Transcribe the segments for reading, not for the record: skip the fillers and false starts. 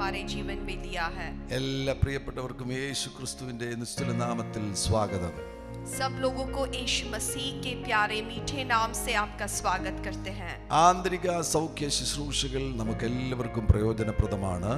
हमारे जीवन में दिया है। എല്ലാ പ്രിയപ്പെട്ടവർക്കും യേശു ക്രിസ്തുവിന്റെ നിസ്തുല നാമത്തിൽ സ്വാഗതം. सब लोगों को यीशु मसीह के प्यारे मीठे नाम से आपका स्वागत करते हैं। ആന്തരിക സൗഖ്യ ശുശ്രൂഷകൾ നമുക്ക് എല്ലാവർക്കും പ്രയോജനപ്രദമാണ്.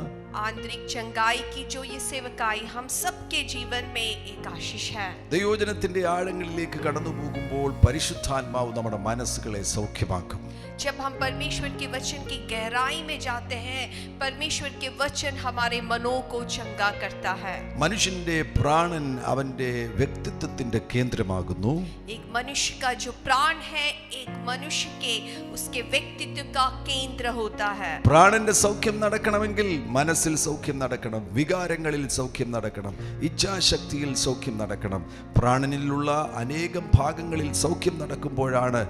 आंतरिक चंगाई की जो ये सेवकाई हम सबके जीवन में एक आशीष है। ദൈവവചനത്തിന്റെ ആഴങ്ങളിലേക്ക് കടന്നു പോകുമ്പോൾ പരിശുദ്ധാത്മാവ് നമ്മുടെ മനസ്സുകളെ സൗഖ്യമാക്കും. जब हम परमेश्वर के वचन की गहराई में जाते हैं, परमेश्वर के वचन हमारे मनों को चंगा करता है। മനുഷ്യന്റെ പ്രാണൻ അവന്റെ വ്യക്തിത്വത്തിന്റെ കേന്ദ്രമാകുന്നു. एक मनुष्य का जो प्राण है, एक मनुष्य के उसके व्यक्तित्व का केंद्र होता है। പ്രാണന്റെ സൗഖ്യം നടക്കണമെങ്കിൽ മനസ്സിൽ സൗഖ്യം നടക്കണം, വികാരങ്ങളിൽ സൗഖ്യം നടക്കണം, ഇച്ഛാശക്തിയിൽ സൗഖ്യം നടക്കണം. പ്രാണനിലുള്ള അനേകം ഭാഗങ്ങളിൽ സൗഖ്യം നടക്കുമ്പോഴാണ്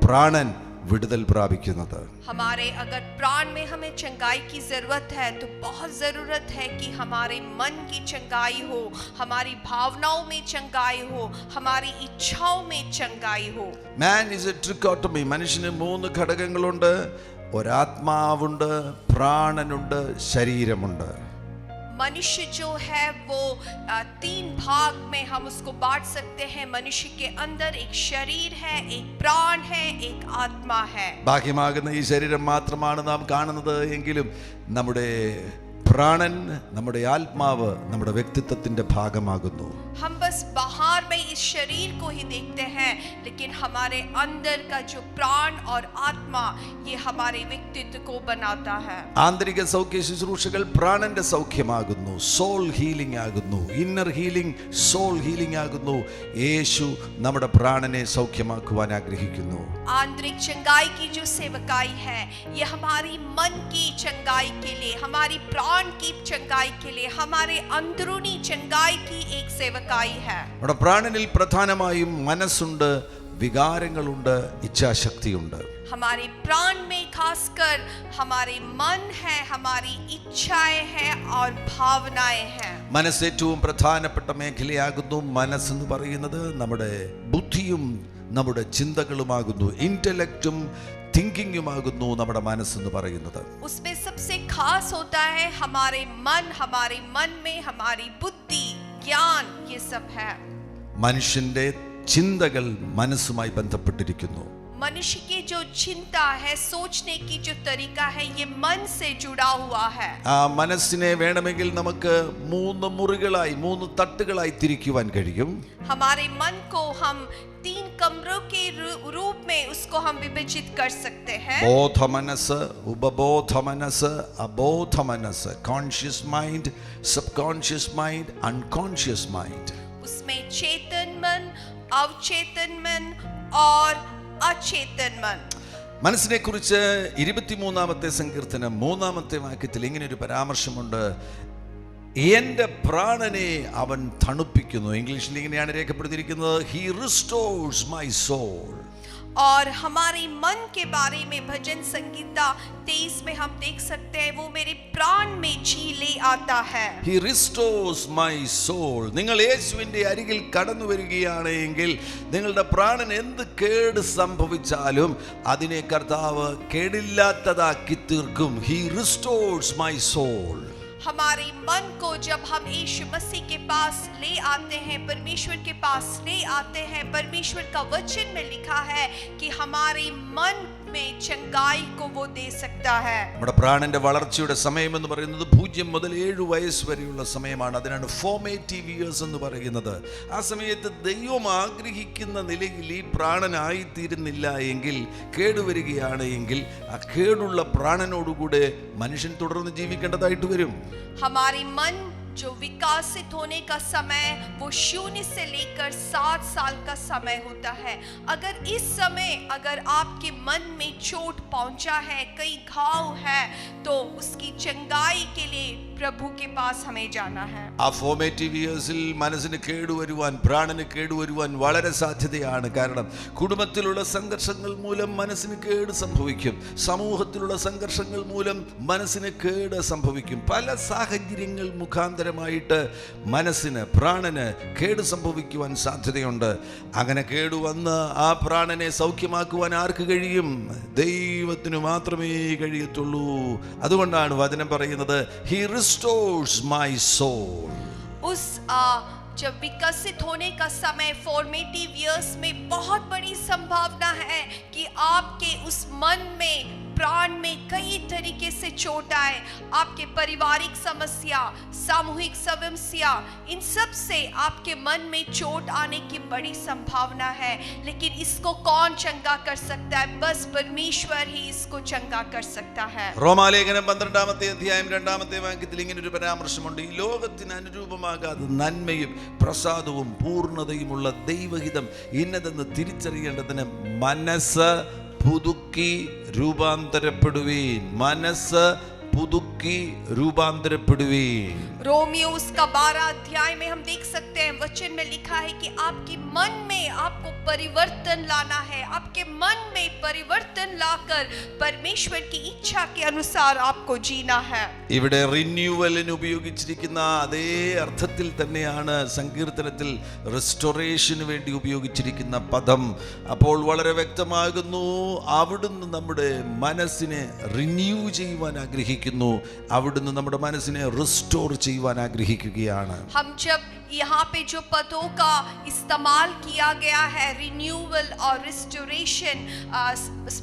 പ്രാണൻ വിടുതൽ പ്രാപിക്കുന്നത്. हमारे अगर प्राण में हमें चंगाई की जरूरत है तो बहुत जरूरत है कि हमारे मन की चंगाई हो, हमारी भावनाओं में चंगाई हो, हमारी इच्छाओं में चंगाई हो। Man is a trichotomy. മനുഷ്യന് 3 ഘടകങ്ങളുണ്ട്. ഒരാത്മാവുണ്ട്, പ്രാണനുണ്ട്, ശരീരമുണ്ട്. मनुष्य जो है वो 3 भाग में हम उसको बांट सकते हैं। मनुष्य के अंदर एक शरीर है, एक प्राण है, एक आत्मा है। ബാഹ്യമാകുന്ന ഈ ശരീരം മാത്രമാണ് നാം കാണുന്നത് എങ്കിലും നമ്മുടെ പ്രാണൻ, നമ്മുടെ ആത്മാവ് നമ്മുടെ വ്യക്തിത്വത്തിന്റെ ഭാഗമാകുന്നു. हम बस बाहर में इस शरीर को ही देखते हैं, लेकिन हमारे अंदर का जो प्राण और आत्मा ये हमारे व्यक्तित्व को बनाता है। ആന്തരിക സൗഖ്യ ശുശ്രൂഷകൾ പ്രാണന്റെ സൗഖ്യമാകുന്നു, സോൾ ഹീലിംഗ് ആകുന്നു, ഇന്നർ ഹീലിംഗ്, സോൾ ഹീലിംഗ് ആകുന്നു. യേശു നമ്മുടെ പ്രാണനെ സൗഖ്യമാക്കുവാൻ ആഗ്രഹിക്കുന്നു. आंतरिक चंगाई की जो सेवकाई है ये हमारी मन की चंगाई के लिए, हमारी प्राण की चंगाई के लिए, हमारे अंदरूनी चंगाई की एक सेवकाई है। നമ്മുടെ പ്രാണനിൽ പ്രധാനമായും മനസ്സുണ്ട്, വികാരങ്ങളുണ്ട്, ഇച്ഛാശക്തിയുണ്ട്. हमारे प्राण में खासकर हमारे मन है, हमारी इच्छाएं हैं और भावनाएं हैं। മനസ്സ് ഏറ്റവും പ്രധാനപ്പെട്ട മേഖലയാകുന്നു. മനസ്സെന്ന് പറയുന്നത് നമ്മുടെ ബുദ്ധിയും നമ്മുടെ ചിന്തകളുമാകുന്നു. ഇന്റലക്റ്റും തിങ്കിങ്ങുമാകുന്നു നമ്മുടെ മനസ്സെന്ന് പറയുന്നത്. उसमें सबसे खास होता है हमारे मन में हमारी बुद्धि, ज्ञान, ये सब है। മനുഷ്യന്റെ ചിന്തകൾ മനസ്സുമായി ബന്ധപ്പെട്ടിരിക്കുന്നു. मनुष्य की जो चिंता है, सोचने की जो तरीका है, ये मन से जुड़ा हुआ है। ആ മനസ്സിനെ വേണമെങ്കിൽ നമുക്ക് 3 മുറികളായി, 3 തട്ടുകളായി തിരിക്കുവാൻ കഴിയും. हमारे मन को हम 3 कमरों के रूप में उसको हम विभाजित कर सकते हैं। ബോധ മനസ്സ്, ഉപബോധ മനസ്സ്, അബോധ മനസ്സ്, conscious mind, sub conscious mind, unconscious mind. उसमें चेतन मन, अवचेतन मन और अचेतन मन. മനസ്സിനെ കുറിച്ച് 23-ാമത്തെ സങ്കീർത്തനം 3-ാമത്തെ വാക്യത്തിൽ ഇങ്ങനെ ഒരു പരാമർശമുണ്ട്. എന്റെ പ്രാണനെ അവൻ തണുപ്പിക്കുന്നു. ഇംഗ്ലീഷിൽ ഇങ്ങനെയാണ് രേഖപ്പെടുത്തിയിരിക്കുന്നത്, ഹി റിസ്റ്റോർസ് മൈ സോൾ. और हमारे मन के बारे में भजन संगीता 23 में हम देख सकते हैं, वो मेरे प्राण में जी ले आता है. He restores my soul. നിങ്ങൾ യേശുവിന്റെ അരികിൽ കടന്നു വരികയാണ് എങ്കിൽ നിങ്ങളുടെ പ്രാണന് എന്ത് കേട് സംഭവിച്ചാലും അതിനെ കർത്താവ് കേടില്ലാത്തതാക്കി തീർക്കും. He restores my soul. हमारे मन को जब हम यीशु मसीह के पास ले आते हैं, परमेश्वर के पास ले आते हैं, परमेश्वर का वचन में लिखा है कि हमारे मन में चंगाई को वो दे सकता है. നമ്മുടെ പ്രാണന്റെ വളർച്ചയുടെ സമയം എന്ന് പറയുന്നത് 0 മുതൽ 7 വയസ്സ് വരെയുള്ള സമയമാണ്. അതിനാണ് ഫോർമേറ്റീവ് ഇയേഴ്സ് എന്ന് പറയുന്നത്. ആ സമയത്ത് ദൈവം ആഗ്രഹിക്കുന്ന നിലയിൽ ഈ പ്രാണനായി തീരുന്നില്ല എങ്കിൽ, കേടുവരികയാണ് എങ്കിൽ, ആ കേടുള്ള പ്രാണനോടുകൂടെ മനുഷ്യൻ തുടർന്ന് ജീവിക്കേണ്ടതായിട്ട് വരും. हमारी मन जो विकसित होने का समय वो 0 से लेकर 7 साल का समय होता है. अगर इस समय अगर आपके मन में चोट पहुंचा है, कई घाव है, तो उसकी चंगाई के लिए प्रभु के पास हमें जाना है. ആ ഫോർമേറ്റീവ് ഇയേഴ്സിൽ മനസ്സിന് കേടുവരുവാൻ, പ്രാണന് കേടുവരുവാൻ വളരെ സാധ്യതയാണ്. കാരണം കുടുംബത്തിലുള്ള സംഘർഷങ്ങൾ മൂലം മനസ്സിന് കേട് സംഭവിക്കും. സമൂഹത്തിലുള്ള സംഘർഷങ്ങൾ മൂലം മനസ്സിന് കേട് സംഭവിക്കും. പല സാഹചര്യങ്ങൾ മുഖാന്തരമായിട്ട് മനസ്സിന്, പ്രാണന് കേട് സംഭവിക്കുവാൻ സാധ്യതയുണ്ട്. അങ്ങനെ കേടുവന്ന് ആ പ്രാണനെ സൗഖ്യമാക്കുവാൻ ആർക്ക് കഴിയും? ദൈവത്തിന് മാത്രമേ കഴിയത്തുള്ളൂ. അതുകൊണ്ടാണ് വചനം പറയുന്നത്, ഹി restores my soul. उस जब विकसित होने का समय फॉर्मेटिव इयर्स में बहुत बड़ी संभावना है कि आपके उस मन में प्राण में कई तरीके से चोट आए, आपके पारिवारिक समस्या, सामूहिक समस्या, इन सब से आपके मन में चोट आने की बड़ी संभावना है। लेकिन इसको कौन चंगा कर सकता है? बस परमेश्वर ही इसको चंगा कर सकता है। റോമാലേഖനം 12-ാമത്തെ അധ്യായം 2-ാമത്തെ വാക്യത്തിൽ ഇങ്ങനെ ഒരു പരാമർശമുണ്ട്. ഈ ലോകത്തിന് അനുരൂപമാകാതെ നന്മയും പ്രസാദവും പൂർണ്ണതയുമുള്ള ദൈവഹിതം ഇന്നതെന്ന് തിരിച്ചറിയേണ്ടതിന് മനസ്സ് പുതുക്കി രൂപാന്തരപ്പെടുവീൻ. മനസ്സ് പുതുക്കി രൂപാന്തരപ്പെടുവീൻ. रोमियो उसका 12 अध्याय में हम देख सकते हैं, वचन में लिखा है कि आपके मन में आपको परिवर्तन लाना है। आपके मन में परिवर्तन लाकर परमेश्वर की इच्छा के अनुसार आपको जीना है। ഇവിടെ റിന്യൂവലിന് ഉപയോഗിച്ചിരിക്കുന്ന അതേ അർത്ഥത്തിൽ തന്നെയാണ് സങ്കീർത്തനത്തിൽ റെസ്റ്റോറേഷന് വേണ്ടി ഉപയോഗിച്ചിരിക്കുന്ന പദം. അപ്പോൾ വളരെ വ്യക്തമാകുന്നു, അവിടുന്ന് നമ്മുടെ മനസ്സിനെ റിന്യൂ ചെയ്യുവാൻ ആഗ്രഹിക്കുന്നു, അവിടുന്ന് നമ്മുടെ മനസ്സിനെ റിസ്റ്റോർ ചെയ്യുവാൻ ആഗ്രഹിക്കുകയാണ്. हम जब यहाँ पे जो पदों का इस्तेमाल किया गया है, रिन्यूअल और रिस्टोरेशन,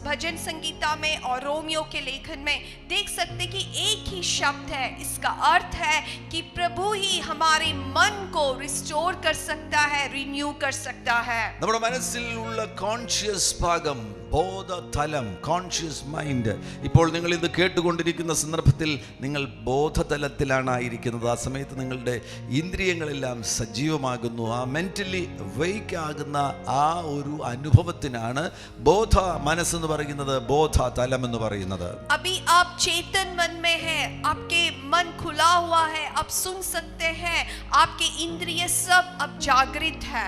भजन संगीता में और रोमियो के लेखन में देख सकते कि एक ही शब्द है। इसका अर्थ है कि प्रभु ही हमारे मन को रिस्टोर कर सकता है, रिन्यू कर सकता है। നമ്മുടെ മനസ്സിൽ ഉള്ള കോൺഷ്യസ് ഭാഗം, ബോധതലം, കോൺഷ്യസ് മൈൻഡ്. ഇപ്പോൾ നിങ്ങൾ ഇത് കേട്ടുകൊണ്ടിരിക്കുന്ന സന്ദർഭത്തിൽ നിങ്ങൾ ബോധതലത്തിലാണ് ആയിരിക്കുന്നത്. ആ സമയത്ത് നിങ്ങളുടെ ഇന്ദ്രിയങ്ങളെല്ലാം സജീവമാകുന്നു. ആ മെന്റലി വെയ്ക്ക് ആകുന്ന ആ ഒരു അനുഭവത്തിനാണ് ബോധ മനസ്സെന്ന് പറയുന്നത്, ബോധതലം എന്ന് പറയുന്നത്. अभी आप चेतन मन में है, आपके मन खुला हुआ है, आप सुन सकते हैं, आपके इंद्रिय सब अब जागृत है।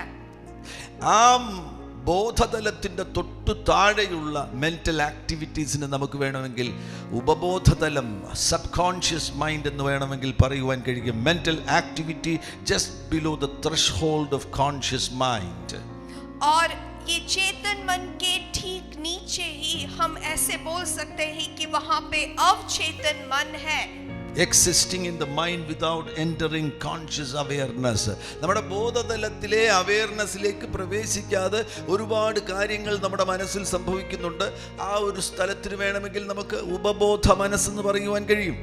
ആ ബോധതലത്തിൻ്റെ തൊട്ടു താഴെയുള്ള മെന്റൽ ആക്ടിവിറ്റീസിന് നമുക്ക് വേണമെങ്കിൽ ഉപബോധതലം, സബ് കോൺഷ്യസ് മൈൻഡ് എന്ന് വേണമെങ്കിൽ പറയുവാൻ കഴിയും. Mental activity just below the threshold of conscious mind. और ये चेतन मन के ठीक नीचे ही हम ऐसे बोल सकते हैं कि वहां पे अवचेतन मन है, existing in the mind without entering conscious awareness. നമ്മുടെ ബോധതലത്തിലെ അവയർനെസ്സിലേക്ക് പ്രവേശിക്കാതെ ഒരുപാട് കാര്യങ്ങൾ നമ്മുടെ മനസ്സിൽ സംഭവിക്കുന്നുണ്ട്. ആ ഒരു സ്ഥലത്തിന് വേണമെങ്കിൽ നമുക്ക് ഉപബോധ മനസ്സെന്ന് പറയുവാൻ കഴിയും.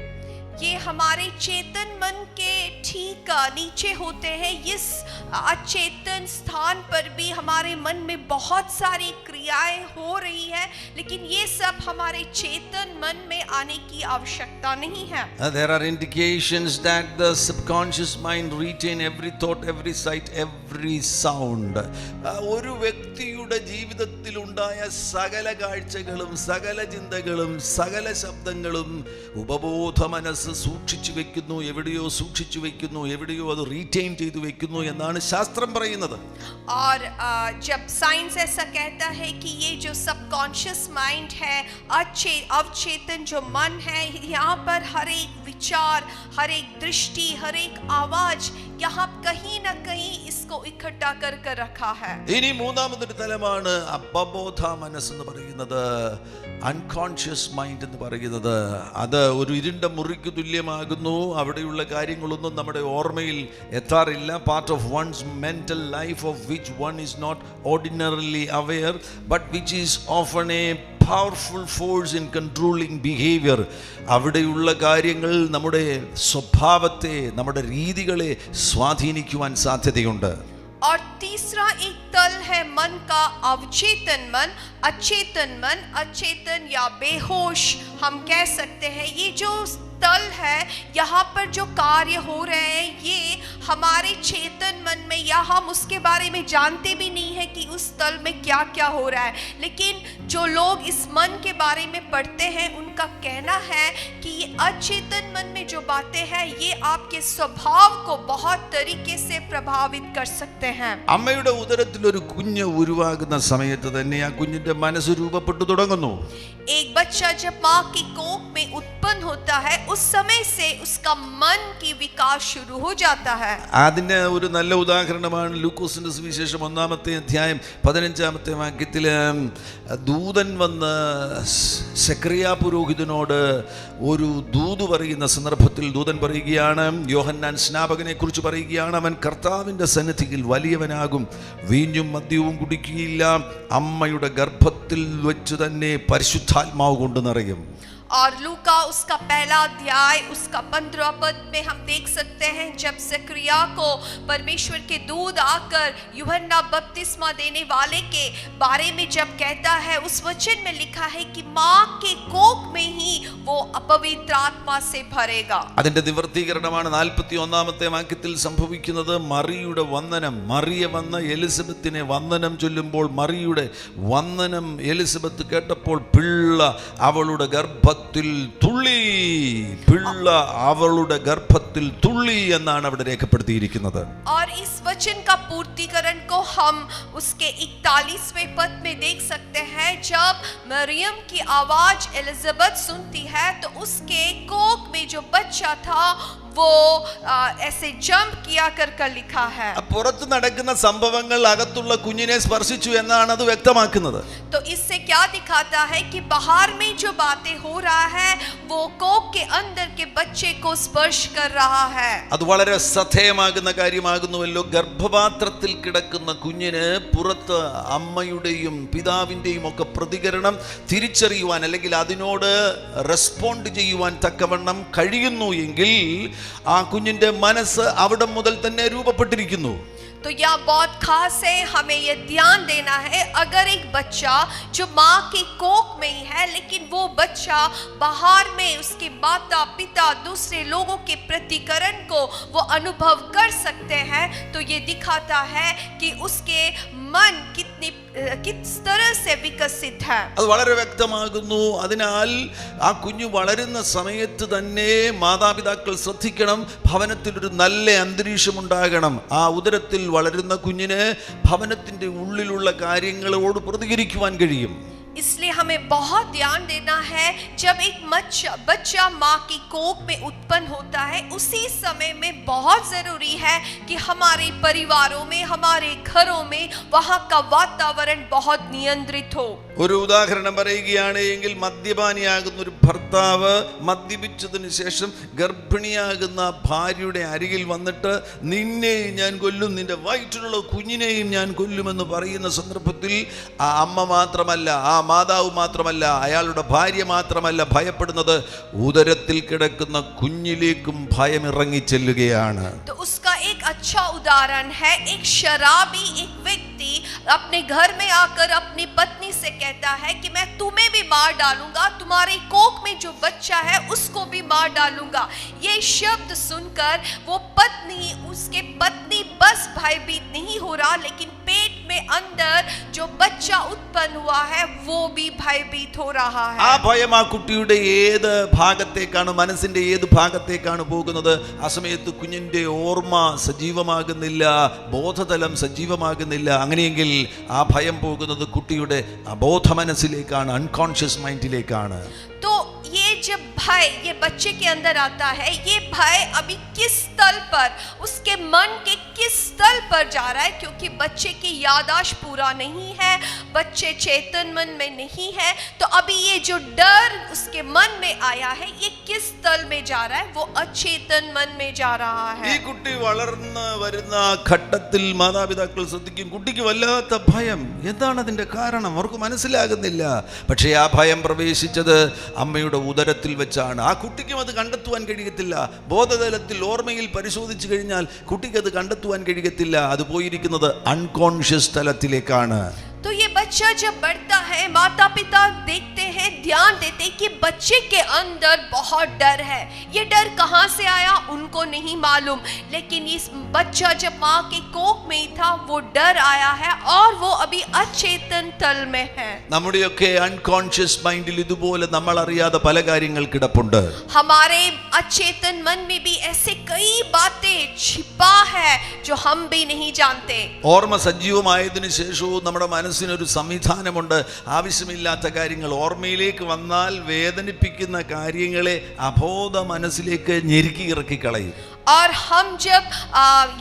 ये हमारे चेतन मन के ठीक नीचे होते हैं। इस अचेतन स्थान पर भी हमारे मन में बहुत सारी क्रियाएं हो रही है, लेकिन ये सब हमारे चेतन मन में आने की आवश्यकता नहीं है। There are indications that the subconscious mind retain every thought, every sight, every sound. ഒരു വ്യക്തിയുടെ ജീവിതത്തിൽ ഉണ്ടായ സകല കാഴ്ചകളും സകല ചിന്തകളും സകല ശബ്ദങ്ങളും ഉപബോധ മനസ്സ് സൂക്ഷിച്ചു വെക്കുന്നു. എവിടെയോ സൂക്ഷിച്ചു വെക്കുന്നു, എവിടെയോ അത് റീറ്റെയിൻ ചെയ്തു വെക്കുന്നു എന്നാണ് ശാസ്ത്രം പറയുന്നത്. और जब साइंस ऐसा कहता है कि ये जो सबकॉन्शियस माइंड है, अवचेतन जो मन है, यहाँ पर हर एक विचार, हर एक दृष्टि, हर एक आवाज यहाँ कहीं ना कहीं इसको इकट्ठा कर रखा है. ഇനി മൂന്നാമതൊരു തലമാണ് അപബോധ മനസ്സെന്ന് പറയുന്നത്, അൺകോൺഷ്യസ് മൈൻഡ് എന്ന് പറയുന്നത്. അത് ഒരു ഇരുണ്ട മുറിക്ക് തുല്യമാകുന്നു. അവിടെയുള്ള കാര്യങ്ങളൊന്നും നമ്മുടെ ഓർമ്മയിൽ എത്താറില്ല. Part of one's mental life of which one is not ordinarily aware but which is often a powerful force in controlling behaviour. അവിടെയുള്ള കാര്യങ്ങൾ നമ്മുടെ സ്വഭാവത്തെ, നമ്മുടെ രീതികളെ സ്വാധീനിക്കുവാൻ സാധ്യതയുണ്ട്. और तीसरा एक तल है मन का, अवचेतन मन, अचेतन मन, अचेतन या बेहोश हम कह सकते हैं। ये जो तल है, यहाँ पर जो कार्य हो रहे हैं, ये हमारे चेतन मन में, या हम उसके बारे में जानते भी नहीं है कि उस तल में क्या क्या हो रहा है। लेकिन जो लोग इस मन के बारे में पढ़ते हैं, उनका कहना है कि ये अचेतन मन में जो बातें हैं, ये आपके स्वभाव को बहुत तरीके से प्रभावित कर सकते हैं. അമ്മയുടെ ഉദരത്തിൽ ഒരു കുഞ്ഞ് ഉരുവാകുന്ന സമയത്ത് തന്നെ ആ കുഞ്ഞിന്റെ മനസ്സ് രൂപപ്പെട്ടു തുടങ്ങുന്നു. एक बच्चा जब माँ की कोख में उत्पन्न होता है उस समय से उसका मन की विकास शुरू हो जाता है। അതിന് ഒരു നല്ല ഉദാഹരണമാണ് ലൂക്കോസിന്റെ സുവിശേഷം 1-ാമത്തെ അധ്യായം 15-ാമത്തെ വാക്യത്തില് ദൂതൻ വന്ന് സെക്കറിയാ പുരോഹിതനോട് ഒരു ദൂത് പറയുന്ന സന്ദർഭത്തിൽ ദൂതൻ പറയുകയാണ്, യോഹന്നാൻ സ്നാപകനെ കുറിച്ച് പറയുകയാണ്, അവൻ കർത്താവിൻ്റെ സന്നിധിയിൽ വലിയവനാകും, വീഞ്ഞും മദ്യവും കുടിക്കുകയില്ല, അമ്മയുടെ ഗർഭത്തിൽ വെച്ച് തന്നെ പരിശുദ്ധാത്മാവ് കൊണ്ട് നിറയും. और लूका उसका पहला अध्याय उसका 15 पद में हम देख सकते हैं जब जकरिया को परमेश्वर के दूत आकर यूहन्ना बपतिस्मा देने वाले के बारे में जब कहता है, उस वचन में लिखा है कि माँ के कोख में ही वो अपवित्र आत्मा से भरेगा. അതിന്റെ നിവർത്തീകരണമാണ് 41-ാമത്തെ വാക്യത്തിൽ സംഭവിക്കുന്നത്. മറിയുടെ വന്ദനം, മറിയ വന്ന എലിസബത്തിനെ വന്ദനം ചൊല്ലുമ്പോൾ മറിയുടെ വന്ദനം എലിസബത്ത് കേട്ടപ്പോൾ പിള്ള അവളുടെ ഗർഭത്തിൽ തുള്ളി, പിള്ള അവളുടെ ഗർഭത്തിൽ തുള്ളി എന്നാണ് അവിടെ രേഖപ്പെടുത്തിയിരിക്കുന്നത്. और इस वचन का पूर्तिकरण को हम उसके 41वें पद में देख सकते हैं. जब मरियम की आवाज एलिजाबेथ सुनती है तो उसके कोख में जो बच्चा था वो ऐसे जंप किया कर लिखा है. പുറത്ത് നടക്കുന്ന സംഭവങ്ങൾ അകത്തുള്ള കുഞ്ഞിനെ സ്പർശിച്ചു എന്നാണ് അത് വ്യക്തമാക്കുന്നത്. तो इससे क्या दिखाता है कि बाहर में जो बातें हो रहा है वो कोख के अंदर के बच्चे को स्पर्श कर रहा है. അത് വളരെ ശ്രദ്ധേയമാകുന്ന കാര്യമാകുന്നുവല്ലോ. ഗർഭപാത്രത്തിൽ കിടക്കുന്ന കുഞ്ഞിന് പുറത്ത് അമ്മയുടെയും പിതാവിൻ്റെയും ഒക്കെ പ്രതികരണം തിരിച്ചറിയുവാൻ അല്ലെങ്കിൽ അതിനോട് റെസ്പോണ്ട് ചെയ്യുവാൻ തക്കവണ്ണം കഴിയുന്നു എങ്കിൽ ആ കുഞ്ഞിന്റെ മനസ്സ് അവിടെ മുതൽ തന്നെ രൂപപ്പെട്ടിരിക്കുന്നു. तो यह बहुत खास है, हमें यह ध्यान देना है. अगर एक बच्चा जो माँ के कोख में ही है लेकिन वो बच्चा बाहर में उसके माता पिता दूसरे लोगों के प्रतिकरण को वो अनुभव कर सकते हैं, तो ये दिखाता है कि उसके मन किस तरह से विकसित है. അത് വളരെ വ്യക്തമാകുന്നു. അതിനാൽ ആ കുഞ്ഞു വളരുന്ന സമയത്ത് തന്നെ മാതാപിതാക്കൾ ശ്രദ്ധിക്കണം, ഭവനത്തിൽ ഒരു നല്ല അന്തരീക്ഷം ഉണ്ടാകണം. ആ ഉദരത്തിൽ വളരുന്ന കുഞ്ഞിന് ഭവനത്തിന്റെ ഉള്ളിലുള്ള കാര്യങ്ങളോട് പ്രതികരിക്കുവാൻ കഴിയും. इसलिए हमें बहुत ध्यान देना है, जब एक बच्चा माँ की कोख में उत्पन्न होता है उसी समय में बहुत जरूरी है कि हमारे परिवारों में हमारे घरों में वहाँ का वातावरण बहुत नियंत्रित हो. ഒരു ഉദാഹരണം പറയുകയാണ് എങ്കിൽ മദ്യപാനിയാകുന്ന ഒരു ഭർത്താവ് മദ്യപിച്ചതിന് ശേഷം ഗർഭിണിയാകുന്ന ഭാര്യയുടെ അരികിൽ വന്നിട്ട് നിന്നെയും ഞാൻ കൊല്ലും, നിന്റെ വയറ്റിലുള്ള കുഞ്ഞിനെയും ഞാൻ കൊല്ലുമെന്ന് പറയുന്ന സന്ദർഭത്തിൽ ആ അമ്മ മാത്രമല്ല, ആ മാതാവ് മാത്രമല്ല, അയാളുടെ ഭാര്യ മാത്രമല്ല ഭയപ്പെടുന്നത്, ഉദരത്തിൽ കിടക്കുന്ന കുഞ്ഞിലേക്കും ഭയം ഇറങ്ങിച്ചെല്ലുകയാണ്. तो उसका एक अच्छा उदाहरण है, एक शराबी एक व्यक्ति अपने घर में आकर अपनी पत्नी से कहता है कि मैं तुम्हें भी मार डालूंगा, तुम्हारे कोख में जो बच्चा है उसको भी मार डालूंगा. ये शब्द सुनकर वो उसके पत्नी बस भयभीत नहीं हो रहा, लेकिन पेट में अंदर जो बच्चा उत्पन्न हुआ है वो भी भयभीत हो रहा है. ആ ഭയം ആ കുട്ടിയുടെ ഏത് ഭാഗത്തേക്കാണ്, മനസ്സിന്റെ ഏത് ഭാഗത്തേക്കാണ് പോകുന്നത്? ആ സമയത്ത് കുഞ്ഞിന്റെ ഓർമ്മ സജീവമാകുന്നില്ല, ബോധതലം സജീവമാകുന്നില്ല. അങ്ങനെയെങ്കിൽ ആ ഭയം പോകുന്നത് കുട്ടിയുടെ അബോധ മനസ്സിലേക്കാണ്, അൺകോൺഷ്യസ് മൈൻഡിലേക്കാണ്. तो ये जब भय ये बच्चे के अंदर आता है, ये भय अभी किस स्थल पर, उसके मन के किस स्थल पर जा रहा है, क्योंकि बच्चे की याददाश्त पूरा नहीं है, बच्चे चेतन मन में नहीं है, तो अभी ये जो डर उसके मन में आया है ये किस स्थल में जा रहा है, वो अचेतन मन में जा रहा है. ഈ കുട്ടി വളർന്ന് വരുന്ന ഘട്ടത്തിൽ മാതാപിതാക്കൾ ശ്രദ്ധിക്കും, കുട്ടിക്ക് വല്ലാത്ത ഭയം. എന്താണ് അതിന്റെ കാരണം? അവർക്ക് മനസ്സിലാകുന്നില്ല. പക്ഷേ ആ ഭയം പ്രവേശിച്ചത് അമ്മയുടെ ഉദരത്തിൽ വെച്ചാണ്. ആ കുട്ടിക്കും അത് കണ്ടെത്തുവാൻ കഴിയത്തില്ല. ബോധതലത്തിൽ ഓർമ്മയിൽ പരിശോധിച്ചു കഴിഞ്ഞാൽ കുട്ടിക്ക് അത് കണ്ടെത്തുവാൻ കഴിയത്തില്ല. അത് പോയിരിക്കുന്നത് അൺകോൺഷ്യസ് തലത്തിലേക്കാണ്. तो ये बच्चा जब बढ़ता है, माता पिता देखते हैं, ध्यान देते हैं कि बच्चे के अंदर बहुत डर है. ये डर कहाँ से आया उनको नहीं मालूम, लेकिन इस बच्चा जब माँ के कोख में ही था वो डर आया है और वो अभी अचेतन तल में है. നമ്മുടെയൊക്കെ അൺകോൺഷ്യസ് മൈൻഡിൽ ഇതുപോലെ നമ്മൾ അറിയാതെ പല കാര്യങ്ങൾ കിടപ്പുണ്ട്. हमारे अचेतन मन में भी ऐसे कई बातें छिपा है जो हम भी नहीं जानते. ഓർമ്മ സജീവമായതിനു ശേഷവും നമ്മുടെ മനസ്സിനൊരു സംവിധാനമുണ്ട്. ആവശ്യമില്ലാത്ത കാര്യങ്ങൾ ഓർമ്മയിലേക്ക് വന്നാൽ വേദനിപ്പിക്കുന്ന കാര്യങ്ങളെ അബോധ മനസ്സിലേക്ക് ഞെരുക്കി ഇറക്കി കളയും. और हम जब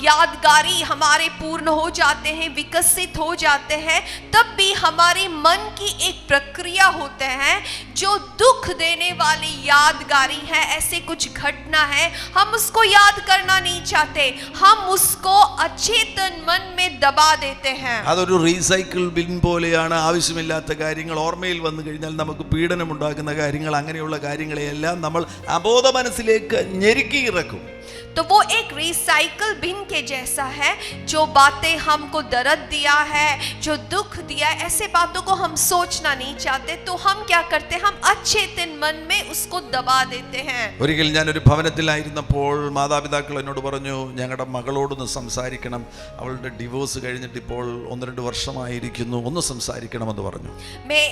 यादगारी हमारे पूर्ण हो जाते हैं, विकसित हो जाते हैं, तब भी हमारे मन की एक प्रक्रिया होते हैं जो दुख देने वाली यादगारी है. ऐसे कुछ घटना है, हम उसको याद करना नहीं चाहते, हम उसको अचेतन मन में दबा देते हैं. അതൊരു റീസൈക്കിൾ ബിൻ പോലെയാണ്. ആവശ്യമില്ലാത്ത കാര്യങ്ങൾ ഓർമ്മയിൽ വന്നു കഴിഞ്ഞാൽ നമുക്ക് പീഡനമുണ്ടാക്കുന്ന കാര്യങ്ങൾ, അങ്ങനെയുള്ള കാര്യങ്ങളെയെല്ലാം നമ്മൾ അബോധ മനസ്സിലേക്ക് ഞെരുക്കി ഇറക്കും. तो वो एक रिसाइकल बिन के जैसा है. जो बातें हमको दर्द दिया है, जो दुख दिया है, ऐसे बातों को हम सोचना नहीं चाहते, तो हम क्या करते हैं, हम अचेतन मन में उसको दबा देते हैं. ഒരിക്കൽ ഞാനൊരു ഭവനത്തിലായിരുന്നപ്പോൾ മാതാപിതാക്കൾ എന്നോട് പറഞ്ഞു, ഞങ്ങളുടെ മകളോടൊന്ന് സംസാരിക്കണം, അവളുടെ ഡിവോഴ്സ് കഴിഞ്ഞിട്ട് ഇപ്പോൾ 1-2 വർഷമായിരിക്കുന്നു, ഒന്ന് സംസാരിക്കണമെന്ന് പറഞ്ഞു. मैं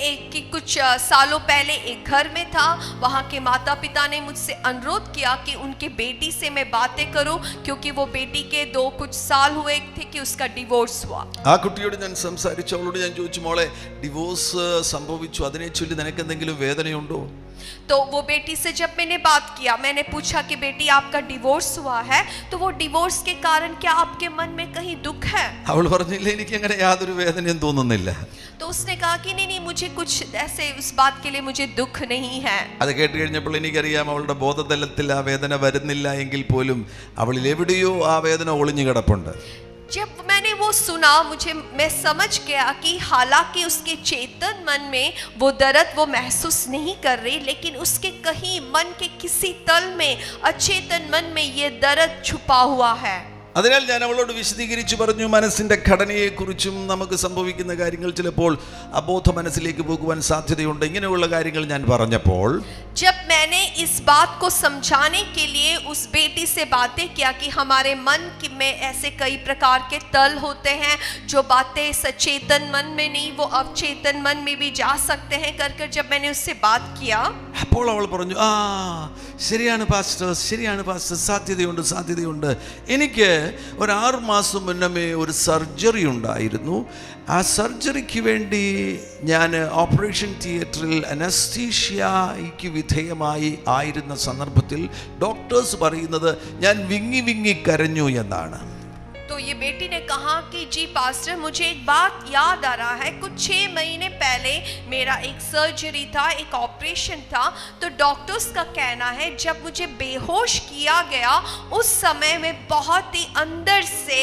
कुछ सालों पहले एक घर में था. वहाँ के माता पिता ने मुझसे अनुरोध किया कि उनके बेटी से मैं बातें करूं, क्योंकि वो बेटी के कुछ साल हुए थे कि उसका डिवोर्स हुआ. ആ കുട്ടിയോട് ഞാൻ സംസാരിച്ചു. അവളോട് ഞാൻ ചോദിച്ചു, മോളെ ഡിവോഴ്സ് സംഭവിച്ചു, അതിനെ ചൊല്ലി നിനക്ക് എന്തെങ്കിലും വേദനയുണ്ടോ? तो वो बेटी से जब मैंने बात किया, मैंने पूछा कि बेटी आपका डिवोर्स हुआ है, तो वो डिवोर्स के कारण क्या आपके मन में कहीं दुख है? അവൾ പറഞ്ഞില്ല, എനിക്ക് അങ്ങനെ യാതൊരു വേദനയും തോന്നുന്നില്ല. तो उसने कहा कि नहीं, मुझे कुछ ऐसे उस बात के लिए मुझे दुख नहीं है. അത് കേട്ട് കഴിഞ്ഞപ്പോൾ എനിക്കറിയാം അവളുടെ ബോധതലത്തിൽ ആ വേദന വരുന്നില്ല എങ്കിൽ പോലും അവളിൽ എവിടെയോ ആ വേദന ഒളിഞ്ഞു കിടപ്പുണ്ട്. जब मैंने वो सुना, मैं समझ गया कि हालांकि उसके चेतन मन में वो दर्द वो महसूस नहीं कर रही, लेकिन उसके कहीं मन के किसी तल में, अचेतन मन में ये दर्द छुपा हुआ है. അതിനാൽ ഞാൻ അവളോട് വിശദീകരിച്ചു പറഞ്ഞു, മനസ്സിന്റെ ഘടനയെക്കുറിച്ചും നമുക്ക് സംഭവിക്കുന്ന കാര്യങ്ങൾ ചിലപ്പോൾ അബോധ മനസ്സിലേക്ക് പോകുവാൻ സാധ്യതയുണ്ട്. ഇങ്ങനെയുള്ള കാര്യങ്ങൾ ഞാൻ പറഞ്ഞപ്പോൾ जब मैंने इस बात को समझाने के लिए उस बेटी से बातें किया कि हमारे मन में ऐसे कई प्रकार के तल होते हैं, जो बातें सचेतन मन में नहीं वो अवचेतन मन में भी जा सकते हैं, कर जब मैंने उससे बात किया, അപ്പോൾ അവൾ പറഞ്ഞു, ആ ശരിയാണ് പാസ്റ്റർ, ശരിയാണ് പാസ്റ്റർ, സാധ്യതയുണ്ട്. എനിക്ക് ഒരു 6 മാസം മുന്നമേ ഒരു സർജറി ഉണ്ടായിരുന്നു. ആ സർജറിക്ക് വേണ്ടി ഞാൻ ഓപ്പറേഷൻ തിയേറ്ററിൽ അനസ്തീഷ്യയ്ക്ക് വിധേയമായി ആയിരുന്ന സന്ദർഭത്തിൽ ഡോക്ടേഴ്സ് പറയുന്നത് ഞാൻ വിങ്ങി കരഞ്ഞു എന്നാണ്. तो ये बेटी ने कहा कि जी पास्टर, मुझे एक बात याद आ रहा है, कुछ 6 महीने पहले मेरा एक सर्जरी था, एक ऑपरेशन था. तो डॉक्टर्स का कहना है जब मुझे बेहोश किया गया, उस समय मैं बहुत ही अंदर से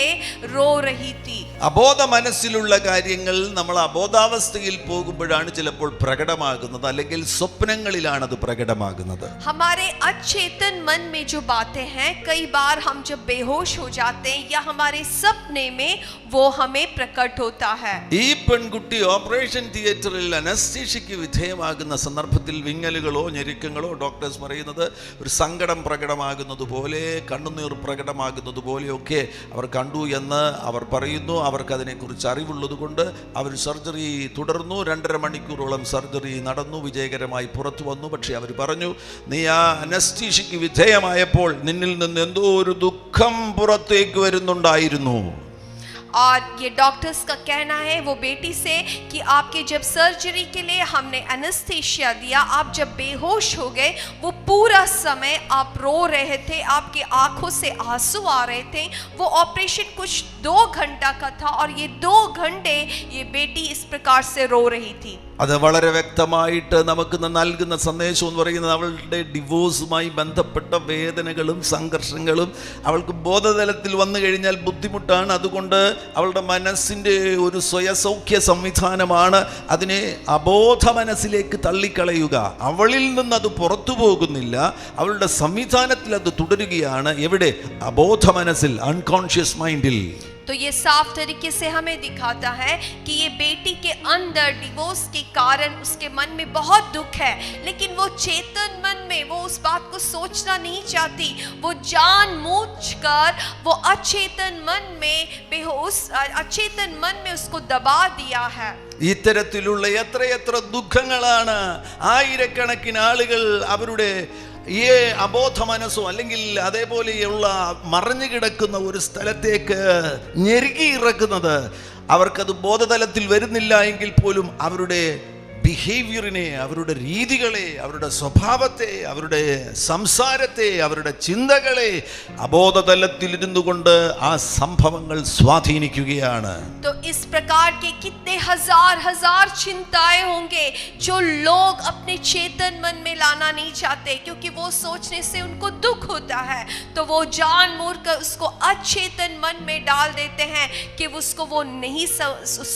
रो रही थी. അബോധ മനസ്സിലുള്ള കാര്യങ്ങൾ നമ്മൾ അബോധാവസ്ഥയിൽ പോകുമ്പോഴാണ് ചിലപ്പോൾ പ്രകടമാകുന്നത്, അല്ലെങ്കിൽ സ്വപ്നങ്ങളിലാണ് അത് പ്രകടമാകുന്നത്. हमारे अचेतन मन में जो बातें हैं, कई बार हम जब बेहोश हो जाते हैं या हमारे सपने में वो हमें प्रकट होता है. ഈ പെൺകുട്ടി ഓപ്പറേഷൻ തിയേറ്ററിൽ അനസ്തീഷ്യയ്ക്ക് വിധേയമാകുന്ന സന്ദർഭത്തിൽ വിങ്ങലുകളോ ഞെരുക്കങ്ങളോ ഡോക്ടേഴ്സ് പറയുന്നത് ഒരു സങ്കടം പ്രകടമാകുന്നത് പോലെ, കണ്ണുനീർ പ്രകടമാകുന്നത് പോലെയൊക്കെ അവർ കണ്ടു എന്ന് അവർ പറയുന്നു. അവർക്ക് അതിനെക്കുറിച്ച് അറിവുള്ളത് കൊണ്ട് അവർ സർജറി തുടർന്നു. 2.5 മണിക്കൂറോളം സർജറി നടന്നു, വിജയകരമായി പുറത്തു വന്നു. പക്ഷേ അവർ പറഞ്ഞു, നീ ആ അനസ്തീഷ്യയ്ക്ക് വിധേയമായപ്പോൾ നിന്നിൽ നിന്ന് എന്തോ ഒരു ദുഃഖം പുറത്തേക്ക് വരുന്നുണ്ടായിരുന്നു. और ये डॉक्टर्स का कहना है वो बेटी से कि आपके जब सर्जरी के लिए हमने एनेस्थीसिया दिया, आप जब बेहोश हो गए, वो पूरा समय आप रो रहे थे, आपकी आंखों से आंसू आ रहे थे. वो ऑपरेशन कुछ 2 घंटा का था और ये 2 घंटे ये बेटी इस प्रकार से रो रही थी. അത് വളരെ വ്യക്തമായിട്ട് നമുക്ക് നൽകുന്ന സന്ദേശം എന്ന് പറയുന്നത് അവളുടെ ഡിവോഴ്സുമായി ബന്ധപ്പെട്ട വേദനകളും സംഘർഷങ്ങളും അവൾക്ക് ബോധതലത്തിൽ വന്നു കഴിഞ്ഞാൽ ബുദ്ധിമുട്ടാണ്. അതുകൊണ്ട് അവളുടെ മനസ്സിൻ്റെ ഒരു സ്വയസൗഖ്യ സംവിധാനമാണ് അതിനെ അബോധ മനസ്സിലേക്ക് തള്ളിക്കളയുക. അവളിൽ നിന്ന് അത് പുറത്തു പോകുന്നില്ല, അവളുടെ സംവിധാനത്തിൽ അത് തുടരുകയാണ്. എവിടെ? അബോധ മനസ്സിൽ, അൺകോൺഷ്യസ് മൈൻഡിൽ. तो ये साफ तरीके से हमें दिखाता है कि ये बेटी के अंदर डिवोर्स के कारण उसके मन में बहुत दुख है, लेकिन वो चेतन मन में वो उस बात को सोचना नहीं चाहती. वो जानबूझकर वो अचेतन मन में बेहोश, अचेतन मन में उसको दबा दिया है. ഇത്തരത്തിലുള്ള എത്രയെത്ര ദുഃഖങ്ങളാണ് ആയിരക്കണക്കിന് ആളുകൾ അവരുടെ ഈ അബോധ മനസ്സോ അല്ലെങ്കിൽ അതേപോലെയുള്ള മറഞ്ഞു കിടക്കുന്ന ഒരു സ്ഥലത്തേക്ക് ഞെരുക്കി ഇറക്കുന്നത്. അവർക്കത് ബോധതലത്തിൽ വരുന്നില്ല എങ്കിൽ പോലും അവരുടെ ബിഹേവിയറിനെ, അവരുടെ രീതികളെ, അവരുടെ സ്വഭാവത്തെ, അവരുടെ സംസാരത്തെ, അവരുടെ ചിന്തകളെ അബോധതലത്തിൽ ഇരുന്നു കൊണ്ട് ആ സംഭവങ്ങൾ സ്വാധീനിക്കുകയാണ്. तो इस प्रकार के कितने हजार चिंताएं होंगे जो लोग अपने चेतन मन में लाना नहीं चाहते, क्योंकि वो सोचने से उनको दुख होता है, तो वो जानबूझकर उसको अचेतन मन में डाल देते हैं कि उसको वो नहीं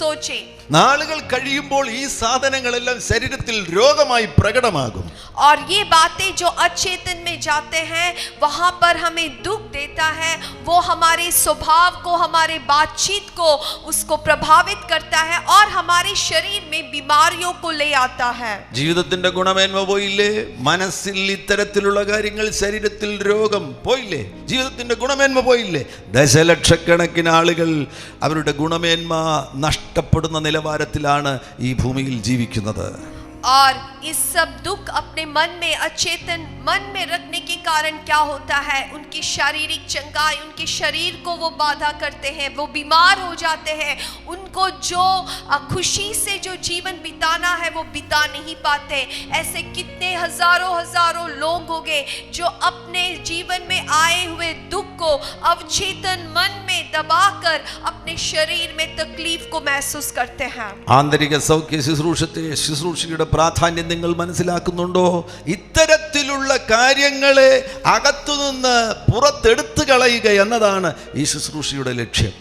सोचे. നാളുകൾ കഴിയുമ്പോൾ ഈ സാധനങ്ങളെല്ലാം ശരീരത്തിൽ രോഗമായി പ്രകടമാകും. और ये बातें जो अचेतन में जाते हैं वहां पर हमें दुख देता है, वो हमारे स्वभाव को, हमारे बातचीत को उसको प्रभावित करता है और हमारे शरीर में बीमारियों को ले आता है. ജീവിതത്തിന്റെ ഗുണമേന്മ പോയില്ലേ? മനസ്സിൽ ഇത്തരത്തിലുള്ള കാര്യങ്ങൾ, ശരീരത്തിൽ രോഗം പോയില്ലേ? ജീവിതത്തിന്റെ ഗുണമേന്മ പോയില്ലേ? ദശലക്ഷക്കണക്കിന് ആളുകൾ അവരുടെ ഗുണമേന്മ നഷ്ടപ്പെടുന്ന നിലവാരത്തിലാണ് ഈ ഭൂമിയിൽ ജീവിക്കുന്നത്. और इस सब दुख अपने मन में, अचेतन मन में रखने के कारण क्या होता है, उनकी शारीरिक चंगाई, उनके शरीर को वो बाधा करते हैं, वो बीमार हो जाते हैं. उनको जो खुशी से जो जीवन बिताना है वो बिता नहीं पाते. ऐसे कितने हजारों लोग होंगे जो अपने जीवन में आए हुए दुख को अवचेतन मन में दबाकर अपने शरीर में तकलीफ को महसूस करते हैं. ആന്തരിക സൗഖ്യ ശുശ്രൂഷയുടെ പ്രാധാന്യം നിങ്ങൾ മനസ്സിലാക്കുന്നുണ്ടോ? ഇത്തരത്തിലുള്ള കാര്യങ്ങളെ അകത്തുനിന്ന് പുറത്തെടുത്തു കളയുക എന്നതാണ് ഈ ശുശ്രൂഷയുടെ ലക്ഷ്യം.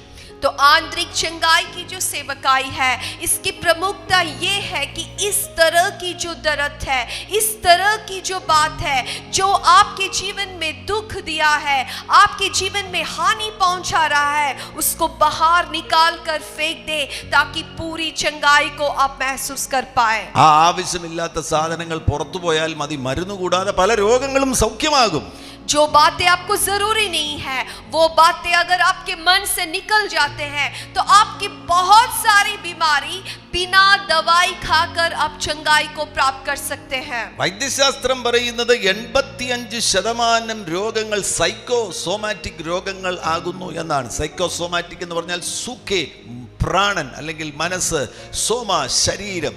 तो आंतरिक चंगाई की जो सेवकाई है, इसकी प्रमुखता ये है कि इस तरह की जो दर्द है, इस तरह की जो बात है जो आपके जीवन में दुख दिया है, आपके जीवन में हानि पहुंचा रहा है, उसको बाहर निकाल कर फेंक दे ताकि पूरी चंगाई को आप महसूस कर पाए. ആ ആവശ്യമില്ലാത്ത സാധനങ്ങൾ പുറത്തു പോയാൽ മതി. മരുന്ന് കൂടാതെ പല രോഗങ്ങളും സൗഖ്യമാകും. जो बातें आपको जरूरी नहीं है, वो बातें अगर आपके मन से निकल जाते हैं तो आपकी बहुत सारी बीमारी बिना दवाई खाकर आप चंगाई को प्राप्त कर सकते हैं. വൈദ്യശാസ്ത്രം പറയുന്നത് 85% രോഗങ്ങൾ സൈക്കോസോമാറ്റിക് രോഗങ്ങൾ ആകുന്നു എന്നാണ്. സൈക്കോസോമാറ്റിക് എന്ന് പറഞ്ഞാൽ സുഖേ, പ്രാണൻ അല്ലെങ്കിൽ മനസ്സ്, സോമ ശരീരം.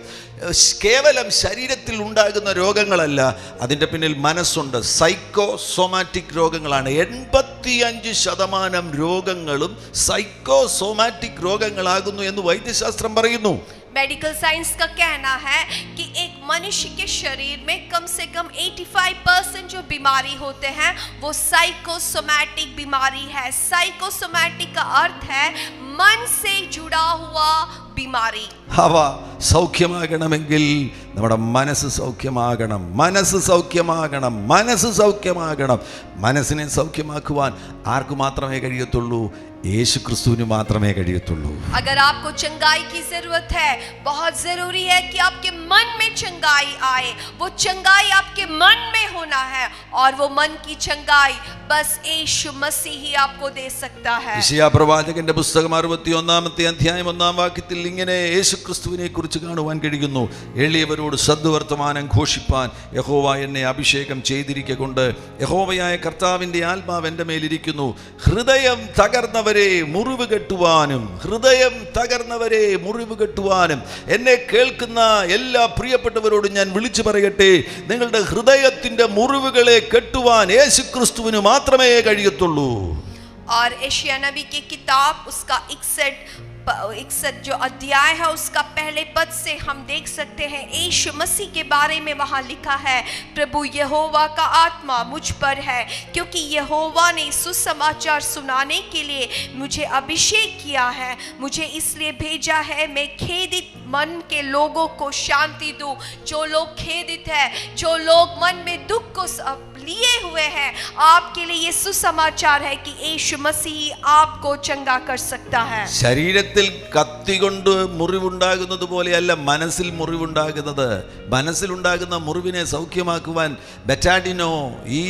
കേവലം ശരീരത്തിൽ ഉണ്ടാകുന്ന രോഗങ്ങളല്ല, അതിൻ്റെ പിന്നിൽ മനസ്സുണ്ട്. സൈക്കോസോമാറ്റിക് രോഗങ്ങളാണ്. 85% രോഗങ്ങളും സൈക്കോസോമാറ്റിക് രോഗങ്ങളാകുന്നു എന്ന് വൈദ്യശാസ്ത്രം പറയുന്നു. मेडिकल साइंस का कहना है कि एक मनुष्य के शरीर में कम से कम 85% जो बीमारी होते हैं वो साइकोसोमैटिक बीमारी है. साइकोसोमैटिक का अर्थ है मन से जुड़ा हुआ बीमारी. അവ സൗഖ്യമാകണമെങ്കിൽ നമ്മുടെ മനസ്സ് സൗഖ്യമാകണം. മനസ്സ് സൗഖ്യമാകണം. മനസ്സ് സൗഖ്യമാകണം. മനസ്സിനെ സൗഖ്യമാക്കുവാൻ ആർക്ക് മാത്രമേ കഴിയത്തുള്ളൂ? യേശു ക്രിസ്തുവിന് മാത്രമേ കഴിയത്തുള്ളൂ. अगर आपको चंगाई की जरूरत है, बहुत जरूरी है कि आपके मन में चंगाई आए. वो चंगाई आपके मन में होना है और वो मन की चंगाई बस यीशु मसीह ही आपको दे सकता है. യെശയ്യാ പ്രവാചകന്റെ പുസ്തകം 61-ാമത്തെ അധ്യായം 1-ാം വാക്യത്തിൽ ഇങ്ങനെ യേശുക്രിസ്തുവിനെ കുറിച്ച് കാണുവാൻ കഴിയുന്നു. എളിയവരോട് സദ്വർത്തമാനം ഘോഷിപ്പാൻ യഹോവ എന്നെ അഭിഷേകം ചെയ്തിരിക്കൊണ്ട് യഹോവയായ കർത്താവിൻ്റെ ആത്മാവ് എൻ്റെ മേലിരിക്കുന്നു. ഹൃദയം തകർന്നവരെ മുറിവ് കെട്ടുവാനും, ഹൃദയം തകർന്നവരെ മുറിവ് കെട്ടുവാനും. എന്നെ കേൾക്കുന്ന എല്ലാ പ്രിയപ്പെട്ടവരോടും ഞാൻ വിളിച്ചു പറയട്ടെ, നിങ്ങളുടെ ഹൃദയത്തിൻ്റെ മുറിവുകളെ കെട്ടുവാൻ യേശുക്രിസ്തുവിന് മാത്രമേ കഴിയത്തുള്ളൂ. और एशिया नबी की किताब उसका 61 जो अध्याय है उसका पहले पद से हम देख सकते हैं यीशु मसीह के बारे में वहाँ लिखा है, प्रभु यहोवा का आत्मा मुझ पर है क्योंकि यहोवा ने सुसमाचार सुनाने के लिए मुझे अभिषेक किया है. मुझे इसलिए भेजा है मैं खेदित मन के लोगों को शांति दूं. जो लोग खेदित है, जो लोग मन में दुख को लिए हुए हैं, आपके लिए ये सुसमाचार है कि यीशु मसीह आपको चंगा कर सकता है. ശരീരത്തിൽ കത്തി കൊണ്ട് മുറിവുണ്ടാകുന്നത് പോലെയല്ല മനസ്സിൽ മുറിവുണ്ടാകുന്നത്. മനസ്സിലുണ്ടാകുന്ന മുറിവിനെ സൗഖ്യമാക്കുവാൻ ബെറ്റാഡിനോ ഈ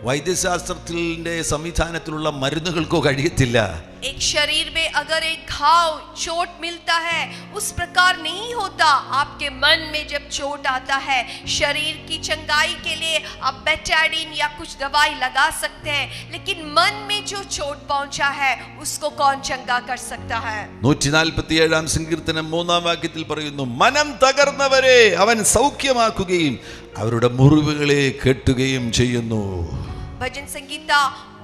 വൈദ്യശാസ്ത്രത്തിൻ്റെ സംവിധാനത്തിലുള്ള മരുന്നുകൾക്കോ കഴിയത്തില്ല. एक शरीर में अगर एक घाव चोट मिलता है उस प्रकार नहीं होता। आपके मन में जब चोट आता है, शरीर की चंगाई के लिए आप बेटाडीन या कुछ दवाई लगा सकते हैं, लेकिन मन में जो चोट पहुंचा है उसको कौन चंगा कर सकता है? 147 സങ്കീർത്തനം 3-ാം വാക്യത്തിൽ പറയുന്നു, മനം തകർന്നവരെ അവൻ സൗഖ്യമാക്കുകയും അവരുടെ മുറിവുകളെ കെട്ടുകയും ചെയ്യുന്നു. भजन संगीता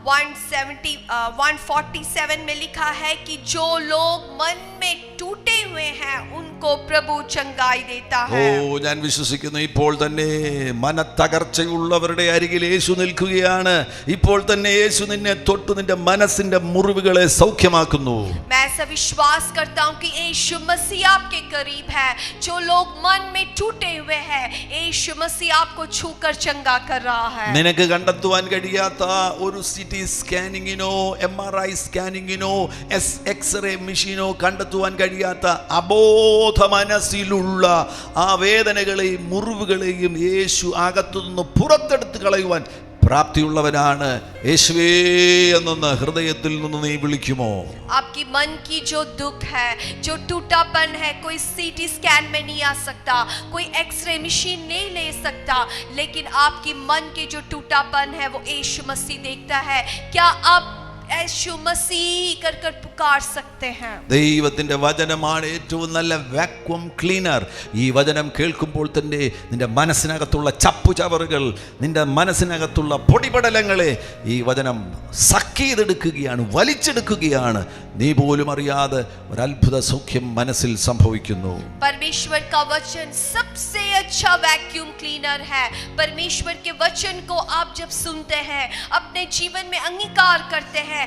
147 में लिखा है कि जो लोग मन में टूटे हुए हैं उनको प्रभु चंगाई देता है. ഞാൻ വിശ്വസിക്കുന്നു ഇപ്പോൾ തന്നെ മനത്തകർച്ചയുള്ളവരുടെ അരികിൽ യേശു നിൽക്കുകയാണ്. ഇപ്പോൾ തന്നെ യേശു നിന്നെ തൊട്ട് നിന്റെ മനസ്സിന്റെ മുറിവുകളെ സൗഖ്യമാക്കുന്നു. मैं ऐसा विश्वास करता हूं कि यीशु मसीह आपके करीब है. जो लोग मन में टूटे हुए हैं, यीशु मसीह आपको छूकर चंगा कर रहा है. നിനക്ക് കണ്ടെത്തുവാൻ കഴിയാത്ത ഒരു സിറ്റി സ്കാനിങ്ങിനോ MRI സ്കാനിങ്ങിനോ എക്സ്റേ മെഷീനോ കണ്ടെത്തുവാൻ കഴിയാത്ത അബോധ മനസ്സിലുള്ള ആ വേദനകളെയും മുറിവുകളെയും യേശു അകത്തുനിന്ന് പുറത്തെടുത്ത് കളയുവാൻ പ്രാപ്തിയുള്ളവനാണ്. യേശുവേ എന്നൊന്ന് ഹൃദയത്തിൽ നിന്ന് നീ വിളിക്കുമോ? आपकी मन की जो दुख है, जो टूटापन है, कोई सीटी स्कैन में नहीं आ सकता, कोई एक्सरे मशीन नहीं ले सकता, लेकिन आपकी मन के जो टूटापन है वो यीशु मसीह देखता है. क्या आप यीशु मसीह कर कर पुकार सकते हैं? ദൈവത്തിന്റെ വചനമാണ് ഏറ്റവും നല്ല വാക്വം ക്ലീനർ. ഈ വചനം കേൾക്കുമ്പോൾ തന്നെ നിന്റെ മനസ്സിനകത്തുള്ള ചപ്പുചവറുകൾ, നിന്റെ മനസ്സിനകത്തുള്ള പൊടിപടലങ്ങളെ ഈ വചനം സക്ക് ചെയ്തെടുക്കുകയാണ്, വലിച്ചെടുക്കുകയാണ്. നീ പോലും അറിയാതെ ഒരു അത്ഭുത സൗഖ്യം മനസ്സിൽ സംഭവിക്കുന്നു. परमेश्वर का वचन सबसे अच्छा वैक्यूम क्लीनर है. परमेश्वर के वचन को आप जब सुनते हैं, अपने जीवन में अंगीकार करते हैं,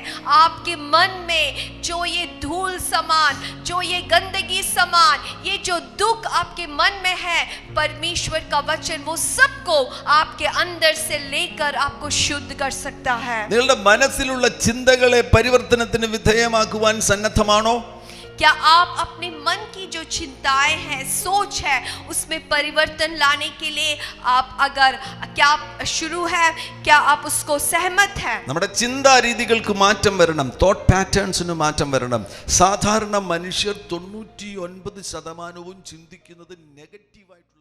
आपके मन में जो ये धूल समान, जो ये गंदगी समान, ये जो दुख आपके मन में है, परमेश्वर का वचन वो सबको आपके अंदर से लेकर आपको शुद्ध कर सकता है. നിങ്ങളുടെ മനസ്സിലുള്ള ചിന്തകളെ പരിവർത്തനത്തിന് വിധേയമാക്കുവാൻ സന്നദ്ധമാണോ? क्या आप अपने मन की जो चिंताएं हैं, सोच है, उसमें परिवर्तन लाने के लिए क्या आप शुरू है, क्या आप उसको सहमत हैं? നമ്മുടെ ചിന്താ രീതികൾക്ക് മാറ്റം വരണം, തോട്ട് പാറ്റേൺസിന് മാറ്റം വരണം. സാധാരണ മനുഷ്യർ 99% ചിന്തിക്കുന്നത് നെഗറ്റീവായിട്ട്